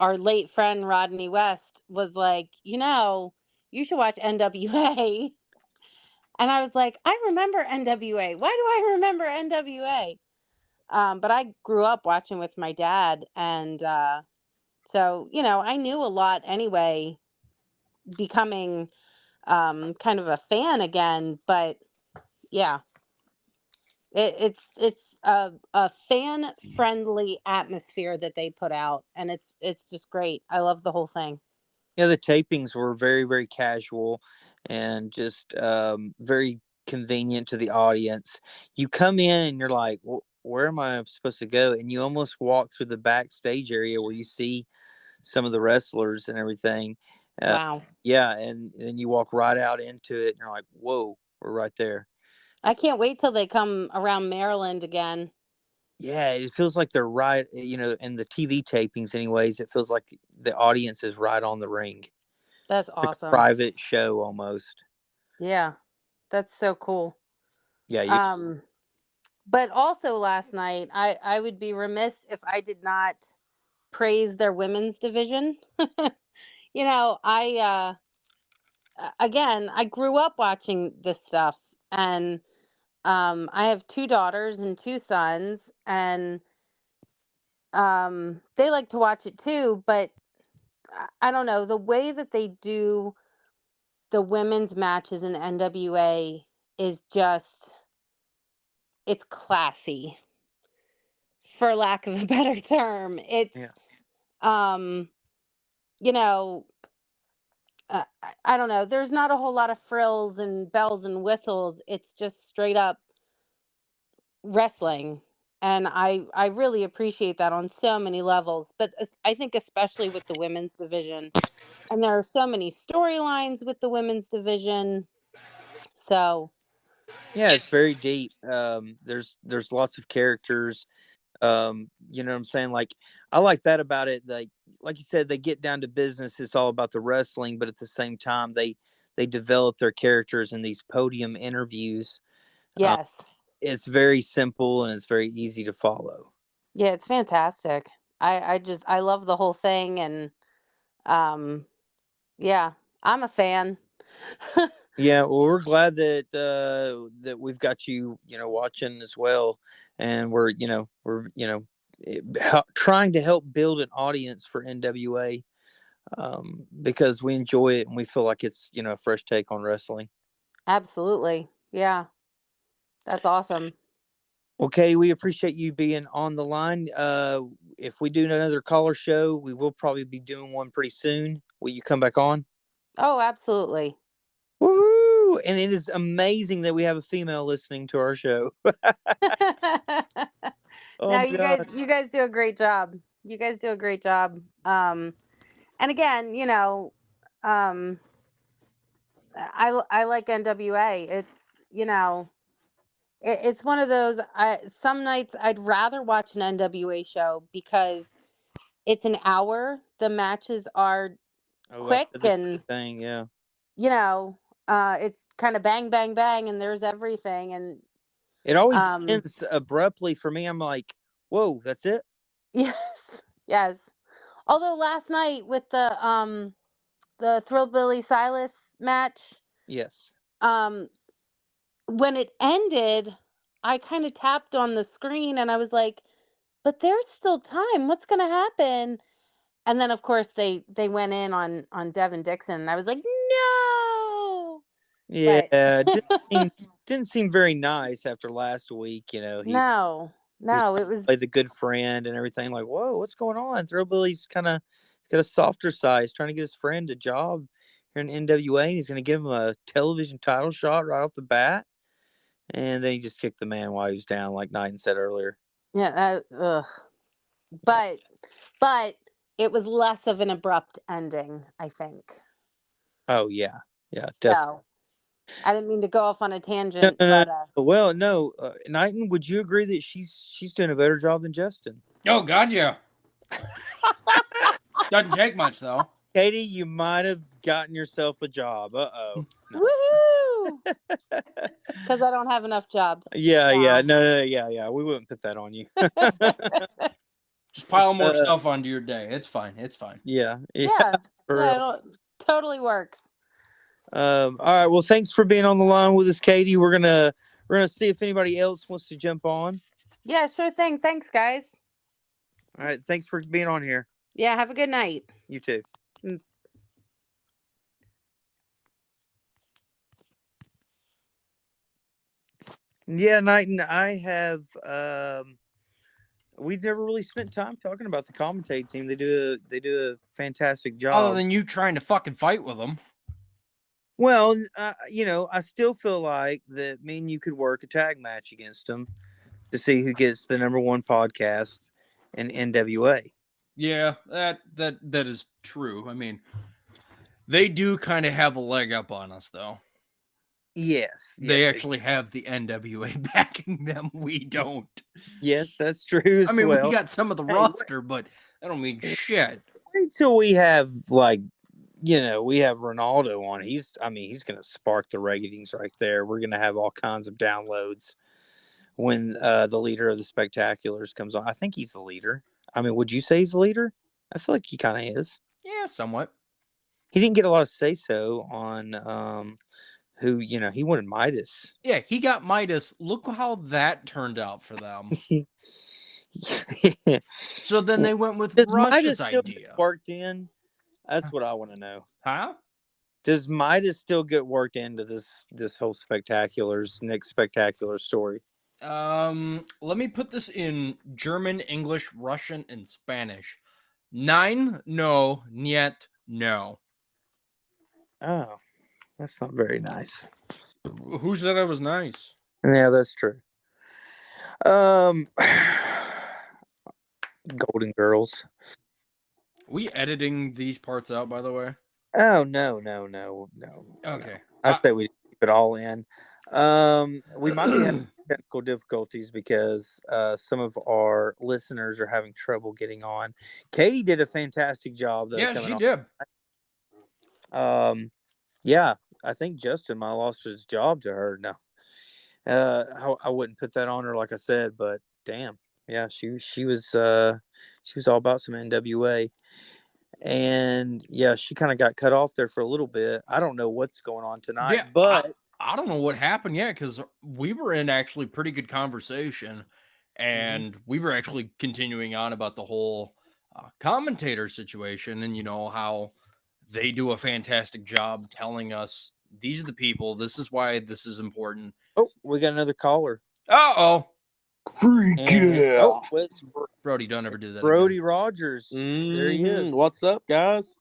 late friend Rodney West was like, you should watch NWA. And I was like, I remember NWA. Why do I remember NWA? But I grew up watching with my dad. And so, I knew a lot anyway, becoming kind of a fan again. But yeah, it's a fan friendly atmosphere that they put out. And it's just great. I love the whole thing. Yeah, the tapings were very, very casual and just very convenient to the audience. You come in and you're like, well, where am I supposed to go? And you almost walk through the backstage area where you see some of the wrestlers and everything. Wow. Yeah, and then you walk right out into it and you're like, whoa, we're right there. I can't wait till they come around Maryland again. Yeah, it feels like they're right, in the TV tapings anyways, it feels like the audience is right on the ring. That's Like awesome. a private show almost. Yeah, that's so cool. Yeah. But also last night, I would be remiss if I did not praise their women's division. Again, I grew up watching this stuff, and I have 2 daughters and 2 sons, and they like to watch it too, but I don't know, the way that they do the women's matches in NWA is just, it's classy, for lack of a better term. It's Yeah. you know I don't know, there's not a whole lot of frills and bells and whistles. It's just straight up wrestling, and I really appreciate that on so many levels, but I think especially with the women's division. And there are so many storylines with the women's division. So Yeah, it's very deep. There's lots of characters. You know what I'm saying? Like, I like that about it. Like you said, they get down to business. It's all about the wrestling, but at the same time, they develop their characters in these podium interviews. yes. It's very simple and it's very easy to follow. Yeah, it's fantastic. I love the whole thing, and yeah, I'm a fan. Yeah, well, we're glad that we've got you, watching as well, and trying to help build an audience for NWA, because we enjoy it and we feel like it's a fresh take on wrestling. Absolutely. Yeah. That's awesome. Okay, we appreciate you being on the line. If we do another caller show, we will probably be doing one pretty soon. Will you come back on? Oh, absolutely. Woo! And it is amazing that we have a female listening to our show. Oh, no, my you God. you guys do a great job. You guys do a great job. And again, I like NWA. It's one of those. Some nights I'd rather watch an NWA show because it's an hour. The matches are quick, That's the and thing. Yeah. it's kind of bang, bang, bang, and there's everything. And It always ends abruptly for me. I'm like, whoa, that's it? yes, yes. Although last night with the Thrillbilly Silas match, Yes. when it ended, I kind of tapped on the screen and I was like, but there's still time. What's going to happen? And then of course they went in on Devin Dixon and I was like, no. Yeah, But didn't seem very nice after last week. You know, he was no, it was like the good friend and everything. Like, whoa, what's going on? Thrillbilly's kind of got a softer side. He's trying to get his friend a job here in NWA, and he's going to give him a television title shot right off the bat. And then he just kicked the man while he was down, like Knighton said earlier. yeah, but it was less of an abrupt ending, I think. Oh yeah, definitely. So I didn't mean to go off on a tangent, No. but Well, no, Knighton, would you agree that she's doing a better job than Justin? Oh God, yeah. Doesn't take much though. Catie, you might have gotten yourself a job. No. woohoo! Because I don't have enough jobs. Yeah, now. yeah. We wouldn't put that on you. Just pile more stuff onto your day. It's fine. Yeah. It totally works. All right. Well, thanks for being on the line with us, Catie. We're gonna see if anybody else wants to jump on. Yeah, sure thing. Thanks, guys. All right. Thanks for being on here. Yeah, have a good night. You too. Yeah, Knighton, I have. We've never really spent time talking about the commentating team. They do a fantastic job. Other than you trying to fucking fight with them. Well, I still feel like that me and you could work a tag match against them to see who gets the #1 podcast in NWA. Yeah, that is true. I mean, they do kind of have a leg up on us, though. Yes, they actually have the NWA backing them. We don't. Yes, that's true. I mean, we got some of the roster, but that don't mean shit. Wait till we have we have Ronaldo on. He's going to spark the ratings right there. We're going to have all kinds of downloads when the leader of the Spectaculars comes on. I think he's the leader. I mean, would you say he's the leader? I feel like he kind of is. Yeah, somewhat. He didn't get a lot of say-so on who, he wanted Midas. Yeah, he got Midas. Look how that turned out for them. So then they went with Rush's idea. Worked in? That's what I want to know. Huh? Does Midas still get worked into this whole Nick Spectacular story? Let me put this in German, English, Russian, and Spanish. Nein, no, niet, no. Oh, that's not very nice. Who said I was nice? Yeah, that's true. Golden Girls. We editing these parts out, by the way? Oh, no. Okay. I say we keep it all in. We might be having technical difficulties because some of our listeners are having trouble getting on. Catie did a fantastic job, though. Yeah, she did. Yeah, I think Justin might have lost his job to her. No, I wouldn't put that on her, like I said, but damn, yeah, she was all about some NWA, and yeah, she kind of got cut off there for a little bit. I don't know what's going on tonight, Yeah, but I don't know what happened yet because we were in actually pretty good conversation, and we were actually continuing on about the whole commentator situation, and how they do a fantastic job telling us these are the people. This is why this is important. Oh, we got another caller. Uh-oh. Freak yeah. Oh, it's Brody, don't ever do that. Brody again. Rogers. There he is. What's up, guys?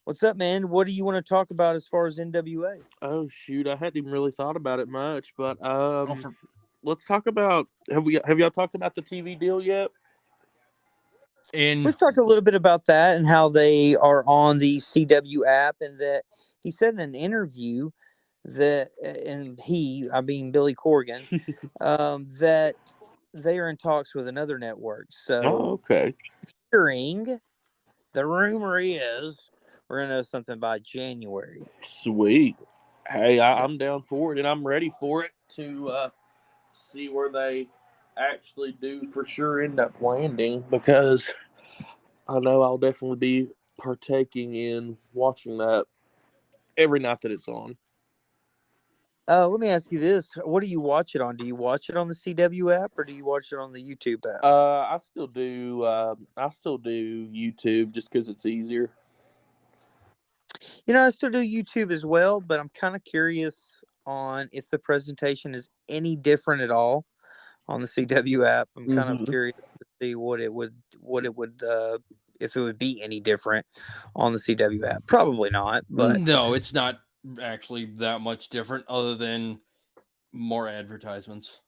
What's up, man? What do you want to talk about as far as NWA? Oh shoot, I hadn't even really thought about it much, but for let's talk about have y'all talked about the TV deal yet? We've talked a little bit about that and how they are on the CW app, and that he said in an interview that, I mean Billy Corgan, that they are in talks with another network. So okay. hearing, the rumor is we're gonna know something by January. Sweet. Hey, I'm down for it, and I'm ready for it to see where they actually do for sure end up landing, because I know I'll definitely be partaking in watching that every night that it's on. Let me ask you this: what do you watch it on? Do you watch it on the CW app or do you watch it on the YouTube app? I still do. I still do YouTube just because it's easier. I still do YouTube as well, but I'm kind of curious on if the presentation is any different at all on the CW app. I'm kind of curious to see what it would if it would be any different on the CW app. Probably not, but No, it's not actually that much different, other than more advertisements.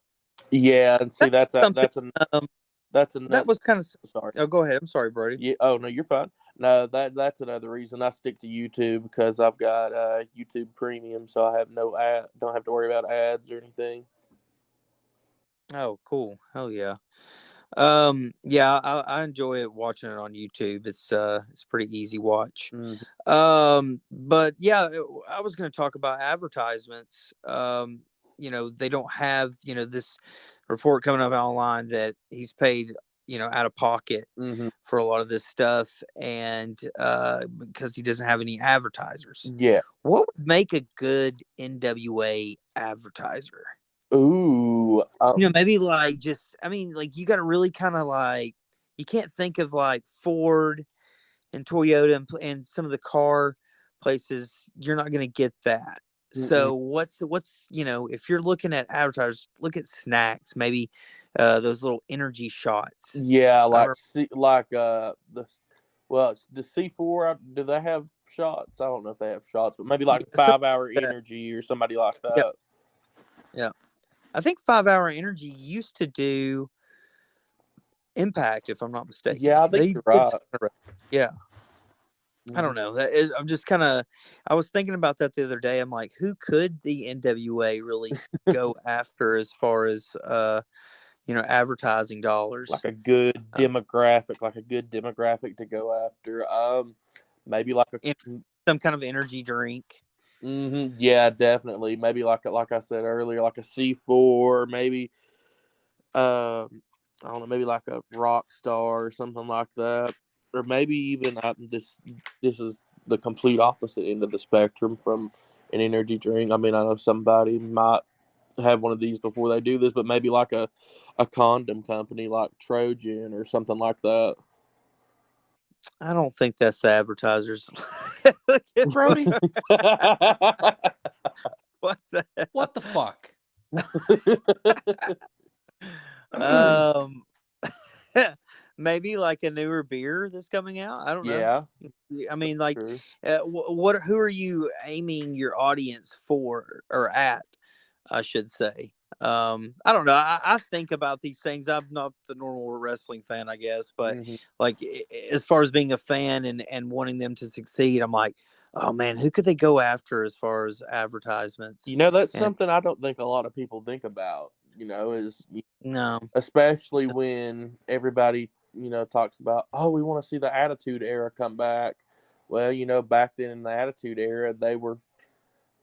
Yeah, and see that's something, that's another. that was kind of Sorry. Oh, go ahead. I'm sorry, Brody. Yeah. Oh no, you're fine. No, that's another reason I stick to YouTube, because I've got YouTube Premium, so I have no don't have to worry about ads or anything. Oh, cool. Oh yeah. Yeah, I enjoy it watching it on YouTube. It's pretty easy watch. But yeah, I was going to talk about advertisements. They don't have, this report coming up online that he's paid, out of pocket for a lot of this stuff, and because he doesn't have any advertisers. Yeah. What would make a good NWA advertiser? Ooh. Maybe like you got to really kind of you can't think of like Ford and Toyota and some of the car places. You're not going to get that. So what's if you're looking at advertisers, look at snacks, maybe those little energy shots. Yeah, it's the C4. Do they have shots? I don't know if they have shots, but maybe like 5 Hour Energy or somebody like that. Yeah. I think 5 Hour Energy used to do Impact, if I'm not mistaken. Yeah, I think you're right. Yeah. I don't know. I'm just I was thinking about that the other day. I'm like, who could the NWA really go after as far as advertising dollars? Like a good demographic, to go after. Maybe like some kind of energy drink. Yeah, definitely. Maybe like I said earlier, like a C4, maybe I don't know, maybe like a Rock Star or something like that, or maybe even this is the complete opposite end of the spectrum from an energy drink. I mean, I know somebody might have one of these before they do this, but maybe like a condom company like Trojan or something like that. I don't think that's the advertisers. Brody, what the fuck? Maybe like a newer beer that's coming out. I don't know. Yeah. I mean, like, who are you aiming your audience for or at? I should say. I don't know. I think about these things. I'm not the normal wrestling fan, I guess, but like as far as being a fan and wanting them to succeed, I'm like, oh man, who could they go after as far as advertisements? That's something I don't think a lot of people think about. Especially when everybody talks about, oh, we want to see the Attitude Era come back. Well, back then in the Attitude Era, they were,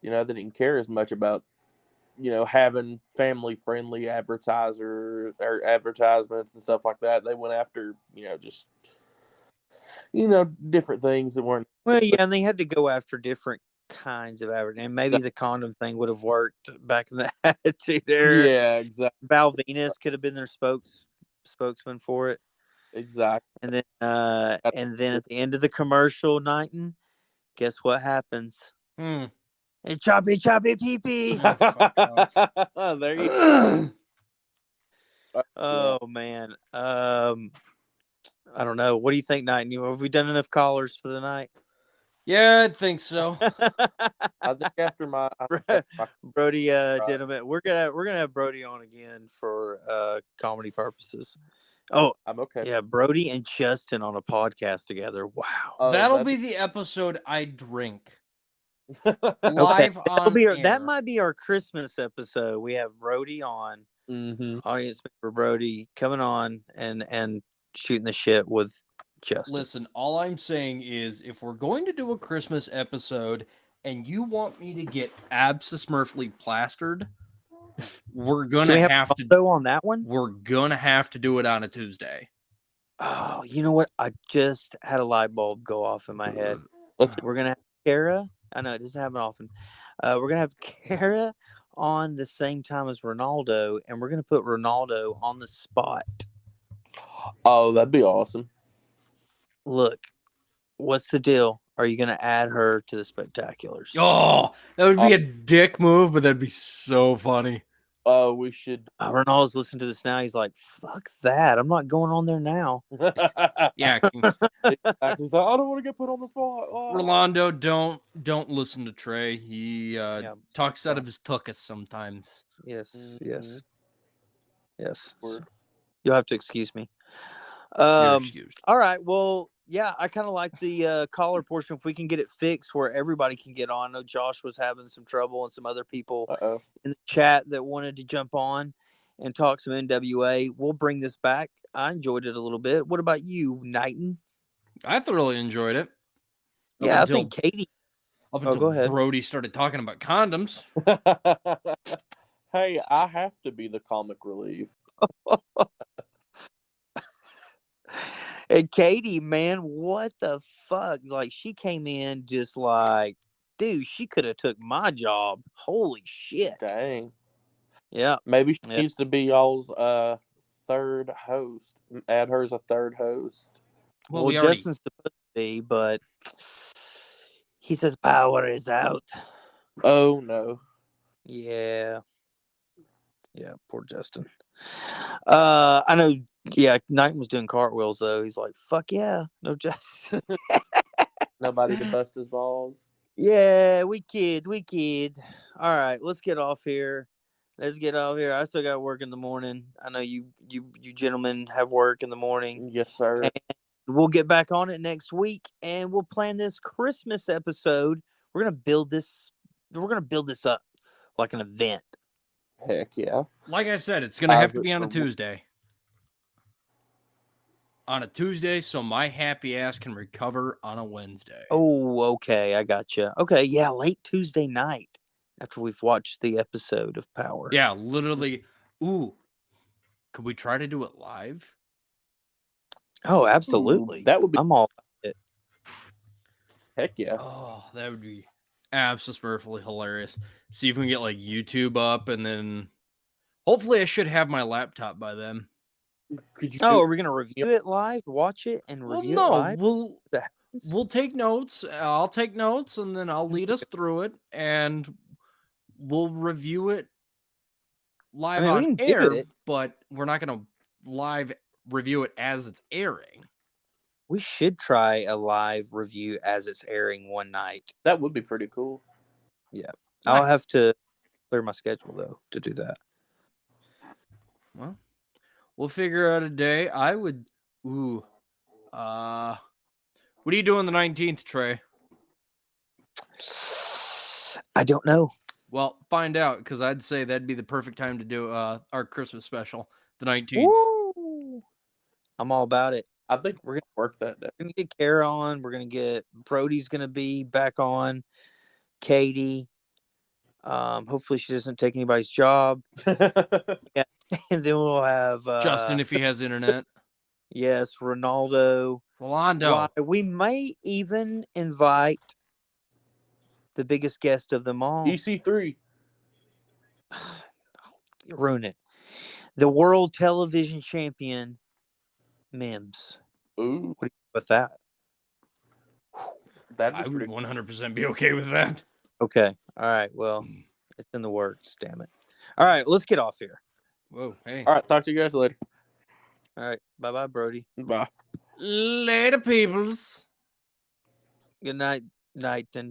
they didn't care as much about having family-friendly advertisements and stuff like that. They went after, just, different things that weren't. Well, yeah, and they had to go after different kinds of advertising. And maybe the condom thing would have worked back in the Attitude Era. Yeah, exactly. Val Venus could have been their spokesman for it. Exactly. And then at the end of the commercial, Knighton, guess what happens? And choppy pee pee. There you go. Oh man. I don't know. What do you think, Knighton? Have we done enough callers for the night? Yeah, I think so. I think after my Brody did a we're gonna have Brody on again for comedy purposes. Oh, I'm okay. Yeah, Brody and Justin on a podcast together. Wow. That'll be the episode I drink. Live on air. That might be our Christmas episode. We have Brody on, audience member Brody coming on and shooting the shit with Justin. Listen, all I'm saying is if we're going to do a Christmas episode and you want me to get abso-smurfly plastered, we're Can gonna we have have to Ronaldo on that one? we're gonna have to do it on a Tuesday. Oh, you know what? I just had a light bulb go off in my head. Let's We're gonna have Kara. I know it doesn't happen often. We're gonna have Kara on the same time as Ronaldo, and we're gonna put Ronaldo on the spot. Oh, that'd be awesome. Look, what's the deal? Are you gonna add her to the Spectaculars? Oh, that would be a dick move, but that'd be so funny. Oh, we should. Ronaldo's listening to this now. He's like, "Fuck that! I'm not going on there now." Yeah, He's like, I don't want to get put on the spot. Oh. Rolando, don't listen to Trey. He Yeah. talks out of his tuchus sometimes. Yes, yes, yes. Word. You'll have to excuse me. You're excused. All right. Well, yeah, I kind of like the caller portion. If we can get it fixed where everybody can get on. I know Josh was having some trouble and some other people in the chat that wanted to jump on and talk some NWA. We'll bring this back. I enjoyed it a little bit. What about you, Knighton? I thoroughly enjoyed it. Yeah, I think Catie. Up until go ahead. Brody started talking about condoms. Hey, I have to be the comic relief. And Catie, man, what the fuck? Like, she came in just like, dude, she could have took my job. Holy shit. Dang. Yeah. Maybe she needs to be y'all's third host. Add her as a third host. Well, Justin's supposed to be, but he says power is out. Oh, no. Yeah. Yeah, poor Justin. I know, Knighton was doing cartwheels, though. He's like, fuck yeah. No, Justin. Nobody to bust his balls. Yeah, we kid. All right, let's get off here. I still got work in the morning. I know you gentlemen have work in the morning. Yes, sir. And we'll get back on it next week, and we'll plan this Christmas episode. We're gonna build this up like an event. Heck yeah. Like I said, it's gonna have to be on a Tuesday. On a Tuesday, so my happy ass can recover on a Wednesday. Oh, okay, I gotcha. Okay, yeah, late Tuesday night after we've watched the episode of Powerrr. Yeah, literally. Ooh, could we try to do it live? Oh, absolutely. That would be. I'm all about it. Heck yeah. Oh, that would be absolutely hilarious. See if we can get like YouTube up, and then hopefully I should have my laptop by then. Could you? Are we gonna review it live? Watch it and review it live? We'll take notes. I'll take notes, and then I'll lead us through it, and we'll review it live on air. But we're not gonna live review it as it's airing. We should try a live review as it's airing one night. That would be pretty cool. Yeah. I'll have to clear my schedule, though, to do that. Well, we'll figure out a day. I would. Ooh. What are you doing the 19th, Trey? I don't know. Well, find out, because I'd say that'd be the perfect time to do our Christmas special, the 19th. Woo! I'm all about it. I think we're going to work that day. We're going to get Kara on. We're going to get Brody's going to be back on. Catie. Hopefully she doesn't take anybody's job. Yeah. And then we'll have Justin, if he has internet. Yes, Rolando. We may even invite the biggest guest of them all. EC3. Ruin it. The world television champion, Mims. Ooh. What do you think about that? I would 100% be okay with that. Okay. All right. Well, it's in the works. Damn it. All right. Let's get off here. Whoa. Hey. All right. Talk to you guys later. All right. Bye-bye, Brody. Bye. Later, peoples. Good night, Knighton.